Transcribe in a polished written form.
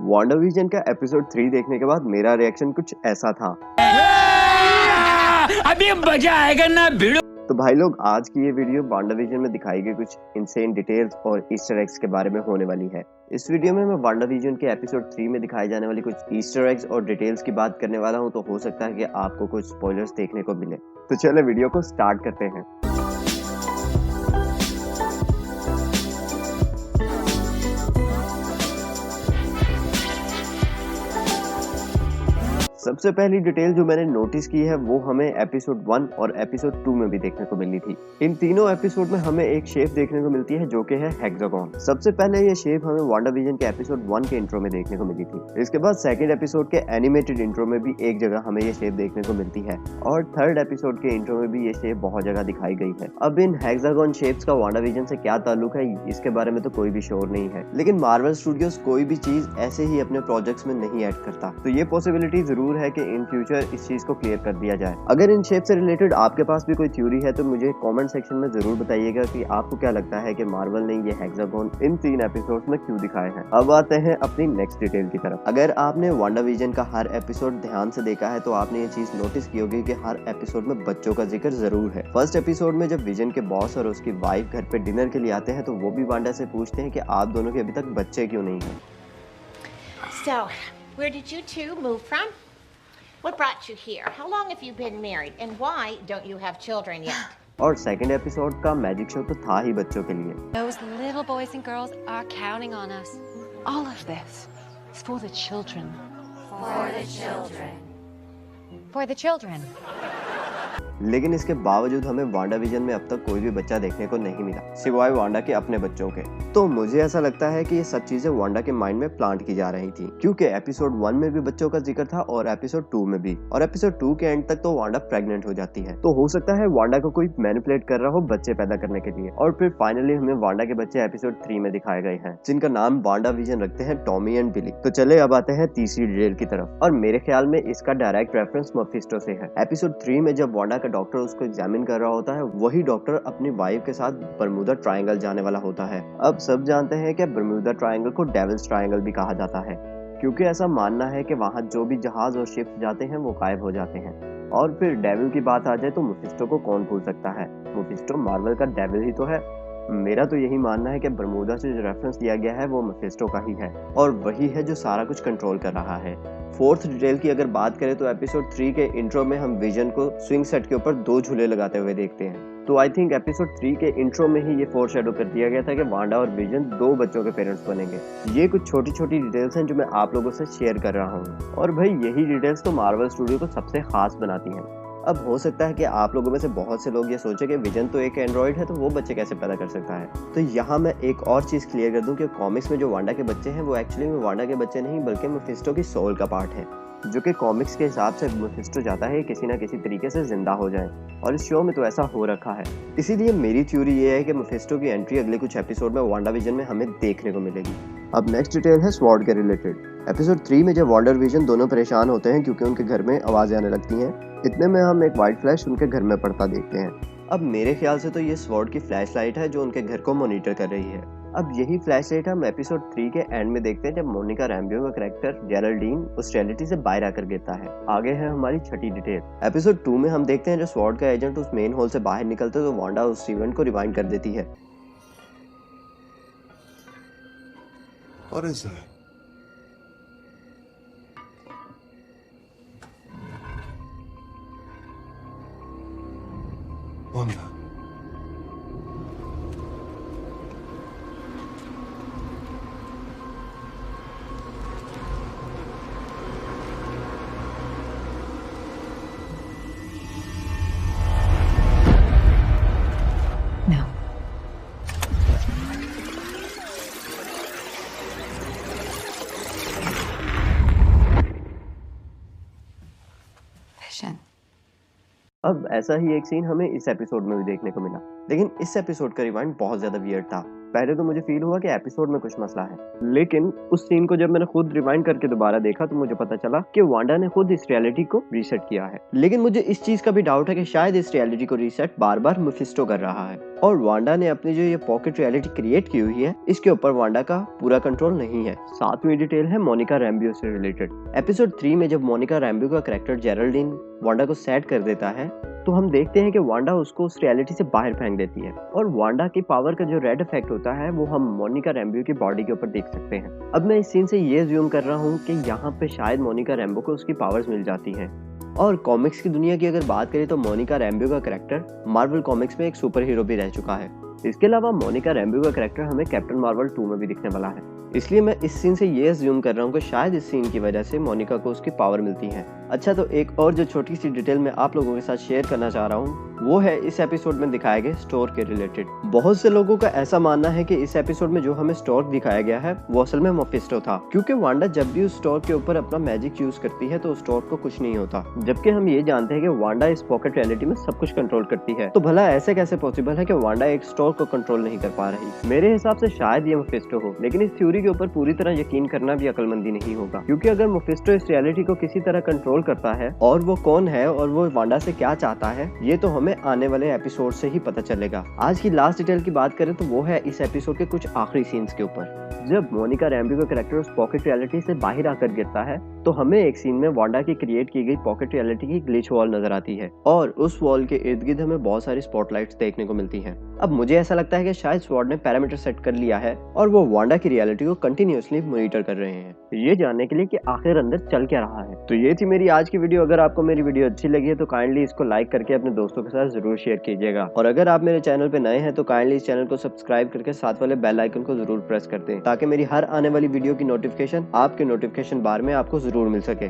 WandaVision का episode 3 देखने के बाद मेरा रिएक्शन कुछ ऐसा था। अभी मजा आएगा ना भिड़ो। तो भाई लोग, आज की ये वीडियो वांडाविजन में दिखाई गई कुछ इनसेन डिटेल्स और ईस्टर एग्स के बारे में होने वाली है। इस वीडियो में मैं वांडाविजन के एपिसोड 3 में दिखाई जाने वाली कुछ ईस्टर एग्स और डिटेल्स की बात करने वाला हूँ, तो हो सकता है कि आपको कुछ स्पॉयलर्स देखने को मिले। तो चलो वीडियो को स्टार्ट करते हैं। सबसे पहली डिटेल जो मैंने नोटिस की है वो हमें एपिसोड 1 और एपिसोड 2 में भी देखने को मिली थी। इन तीनों एपिसोड में हमें एक शेप देखने को मिलती है जो कि है हेक्सागोन। सबसे पहले ये शेप हमें वांडाविजन के एपिसोड 1 के इंट्रो में देखने को मिली थी। इसके बाद सेकंड एपिसोड के एनिमेटेड इंट्रो में भी एक जगह हमें ये शेप देखने को मिलती है और थर्ड एपिसोड के इंट्रो में भी ये शेप बहुत जगह दिखाई गई है। अब इन हेक्सागोन शेप्स का वांडाविजन से क्या ताल्लुक है इसके बारे में तो कोई भी श्योर नहीं है, लेकिन मार्वल स्टूडियोज कोई भी चीज ऐसे ही अपने प्रोजेक्ट्स में नहीं ऐड करता, तो ये पॉसिबिलिटी जरूर है कि इन फ्यूचर इस चीज को क्लियर कर दिया जाए। अगर इन शेप से रिलेटेड आपके पास भी कोई थ्योरी है तो मुझे कमेंट सेक्शन में जरूर बताइएगा कि आपको क्या लगता है कि मार्वल ने ये हेक्सागोन इन 3 एपिसोड्स में क्यों दिखाए हैं। अब आते हैं अपनी नेक्स्ट डिटेल की तरफ। अगर आपने वांडाविजन का हर एपिसोड ध्यान से देखा है तो आपने ये चीज नोटिस की होगी कि हर एपिसोड में बच्चों का जिक्र जरूर है। फर्स्ट एपिसोड में जब विजन के बॉस और उसकी वाइफ घर पे डिनर के लिए आते हैं तो वो भी वांडा से पूछते हैं कि आप दोनों के अभी तक बच्चे क्यों नहीं हैं। So, where did you two move from? What brought you here? How long have you been married? And why don't you have children yet? और सेकंड एपिसोड का मैजिक शो तो था ही बच्चों के लिए। Those little boys and girls are counting on us. All of this is for the children. For the children. For the children. लेकिन इसके बावजूद हमें वांडाविजन में अब तक कोई भी बच्चा देखने को नहीं मिला सिवाय वांडा के अपने बच्चों के। तो मुझे ऐसा लगता है कि ये सब चीजें वांडा के माइंड में प्लांट की जा रही थी, क्योंकि एपिसोड 1 में भी बच्चों का जिक्र था और एपिसोड 2 में भी, और एपिसोड 2 के एंड तक तो वांडा प्रेग्नेंट हो जाती है। तो हो सकता है वांडा को कोई मैनिपुलेट कर रहा हो बच्चे पैदा करने के लिए, और फिर फाइनली हमें वांडा के बच्चे एपिसोड 3 में दिखाए गए हैं जिनका नाम वांडाविजन रखते हैं टॉमी एंड बिली। तो चले अब आते हैं तीसरी डिटेल की तरफ, और मेरे ख्याल में इसका डायरेक्ट रेफरेंस मेफिस्टो से है। एपिसोड 3 में जब वांडा का डॉक्टर उसको एग्जामिन कर रहा होता है, वही डॉक्टर अपनी वाइफ के साथ बर्मुदा ट्रायंगल जाने वाला होता है। अब सब जानते हैं कि बर्मुदा ट्रायंगल को डेविल्स ट्रायंगल भी कहा जाता है, क्योंकि ऐसा मानना है कि वहां जो भी जहाज और शिप जाते हैं वो गायब हो जाते हैं। और फिर डेविल की बात आ जाए तो मेफिस्टो को कौन भूल सकता है, मेफिस्टो मार्वल का डेविल ही तो है। मेरा तो यही मानना है कि बर्मुदा से जो रेफरेंस दिया गया है वो मेफिस्टो का ही है, और वही है जो सारा कुछ कंट्रोल कर रहा है। फोर्थ डिटेल की अगर बात करें तो एपिसोड 3 के इंट्रो में हम विजन को स्विंग सेट के ऊपर 2 झूले लगाते हुए देखते हैं। तो आई थिंक एपिसोड 3 के इंट्रो में ही ये फोरशैडो कर दिया गया था कि वांडा और विजन 2 बच्चों के पेरेंट्स बनेंगे। ये कुछ छोटी छोटी डिटेल्स हैं जो मैं आप लोगों से शेयर कर रहा हूँ, और भाई यही डिटेल्स तो मार्वल स्टूडियो को सबसे खास बनाती हैं। अब हो सकता है कि आप लोगों में से बहुत से लोग ये सोचे कि विजन तो एक एंड्रॉइड है तो वो बच्चे कैसे पैदा कर सकता है। तो यहाँ मैं एक और चीज क्लियर कर दूं कि कॉमिक्स में जो वांडा के बच्चे हैं वो एक्चुअली में वांडा के बच्चे नहीं बल्कि मेफिस्टो की सोल का पार्ट है, जो कि कॉमिक्स के हिसाब से मेफिस्टो चाहता है किसी ना किसी तरीके से जिंदा हो जाए, और इस शो में तो ऐसा हो रखा है। इसीलिए मेरी थ्योरी ये है कि मेफिस्टो की एंट्री अगले कुछ एपिसोड में वांडाविजन में हमें देखने को मिलेगी। अब नेक्स्ट डिटेल है स्वॉर्ड के रिलेटेड। एपिसोड 3 में जब वांडाविजन दोनों परेशान होते हैं क्योंकि उनके घर में आवाजें आने लगती हैं, इतने में हम एक व्हाइट फ्लैश उनके घर में पड़ता देखते हैं। अब मेरे ख्याल से तो ये स्वॉर्ड की फ्लैश लाइट है जो उनके घर को मॉनिटर कर रही है। अब यही फ्लैश लाइट हम एपिसोड 3 के एंड में देखते हैं जब मोनिका रैम्बियो का कैरेक्टर जेराल्डीन उस रियलिटी से बाहर आकर गिरता है। आगे है हमारी छठी डिटेल। एपिसोड 2 में हम देखते हैं जो स्वॉर्ड का एजेंट उस मेन होल से बाहर निकलते तो वांडा उस इवेंट को रिवाइंड कर देती है। What is that? Wanda. No. Vision. अब ऐसा ही एक सीन हमें इस एपिसोड में भी देखने को मिला, लेकिन इस एपिसोड का रिवाइंड बहुत ज्यादा वियर्ड था। पहले तो मुझे फील हुआ कि एपिसोड में कुछ मसला है, लेकिन उस सीन को जब मैंने खुद रिवाइंड करके दोबारा देखा तो मुझे पता चला कि वांडा ने खुद इस रियलिटी को रीसेट किया है। लेकिन मुझे इस चीज का भी डाउट है कि शायद इस रियलिटी को रीसेट बार बार मेफिस्टो कर रहा है और वांडा ने अपनी जो ये पॉकेट रियलिटी क्रिएट की हुई है इसके ऊपर वांडा का पूरा कंट्रोल नहीं है। सातवीं डिटेल है मोनिका रैम्बियो से रिलेटेड। एपिसोड 3 में जब मोनिका रैम्बियो का कैरेक्टर जेरल्डीन वांडा को सेट कर देता है तो हम देखते हैं कि वांडा उसको उस रियलिटी से बाहर फेंक देती है और वांडा की पावर का जो रेड इफेक्ट होता है वो हम मोनिका रैम्बियो की बॉडी के ऊपर देख सकते हैं। अब मैं इस सीन से ये ज्यूम कर रहा हूँ कि यहाँ पे शायद मोनिका रैम्बो को उसकी पावर्स मिल जाती हैं। और कॉमिक्स की दुनिया की अगर बात करें तो मोनिका रैम्बियो का कैरेक्टर मार्वल कॉमिक्स में एक सुपर हीरो भी रह चुका है। इसके अलावा मोनिका रैम्बियो का कैरेक्टर हमें कैप्टन मार्वल 2 में भी दिखने वाला है। इसलिए मैं इस सीन से ये अज्यूम कर रहा हूँ कि शायद इस सीन की वजह से मोनिका को उसकी पावर मिलती है। अच्छा, तो एक और जो छोटी सी डिटेल मैं आप लोगों के साथ शेयर करना चाह रहा हूँ वो है इस एपिसोड में दिखाए गए स्टोर के रिलेटेड। बहुत से लोगों का ऐसा मानना है कि इस एपिसोड में जो हमें स्टोर दिखाया गया है वो असल में मेफिस्टो था, क्योंकि वांडा जब भी उस स्टोर के ऊपर अपना मैजिक यूज करती है तो उस स्टोर को कुछ नहीं होता, जबकि हम ये जानते हैं कि वांडा इस पॉकेट रियलिटी में सब कुछ कंट्रोल करती है। तो भला ऐसे कैसे पॉसिबल है कि वांडा एक स्टोर को कंट्रोल नहीं कर पा रही? मेरे हिसाब से शायद ये मेफिस्टो हो, लेकिन इस थ्योरी के ऊपर पूरी तरह यकीन करना भी अक्लमंदी नहीं होगा, क्योंकि अगर मेफिस्टो इस रियलिटी को किसी तरह कंट्रोल करता है और वो कौन है और वो वांडा से क्या चाहता है ये तो हमें आने वाले एपिसोड से ही पता चलेगा। आज की लास्ट डिटेल की बात करें तो वो है इस एपिसोड के कुछ आखिरी सीन्स के ऊपर। जब मोनिका रैम्बियो का कैरेक्टर उस पॉकेट रियलिटी से बाहर आकर गिरता है तो हमें एक सीन में वांडा की क्रिएट की गई पॉकेट रियलिटी की ग्लिच वॉल नजर आती है और उस वॉल के इर्द गिर्द हमें बहुत सारी स्पॉटलाइट्स देखने को मिलती हैं। अब मुझे ऐसा लगता है कि शायद स्वॉर्ड ने पैरामीटर सेट कर लिया है और वो वांडा की रियलिटी को कंटिन्यूअसली मॉनिटर कर रहे हैं, ये जानने के लिए कि आखिर अंदर चल क्या रहा है। तो ये थी मेरी आज की वीडियो। अगर आपको मेरी वीडियो अच्छी लगी है तो काइंडली इसको लाइक करके अपने दोस्तों के साथ जरूर शेयर कीजिएगा, और अगर आप मेरे चैनल पे नए हैं तो काइंडली इस चैनल को सब्सक्राइब करके साथ वाले बेल आइकन को जरूर प्रेस कर दें ताकि मेरी हर आने वाली वीडियो की नोटिफिकेशन आपके नोटिफिकेशन बार में आपको जरूर मिल सके।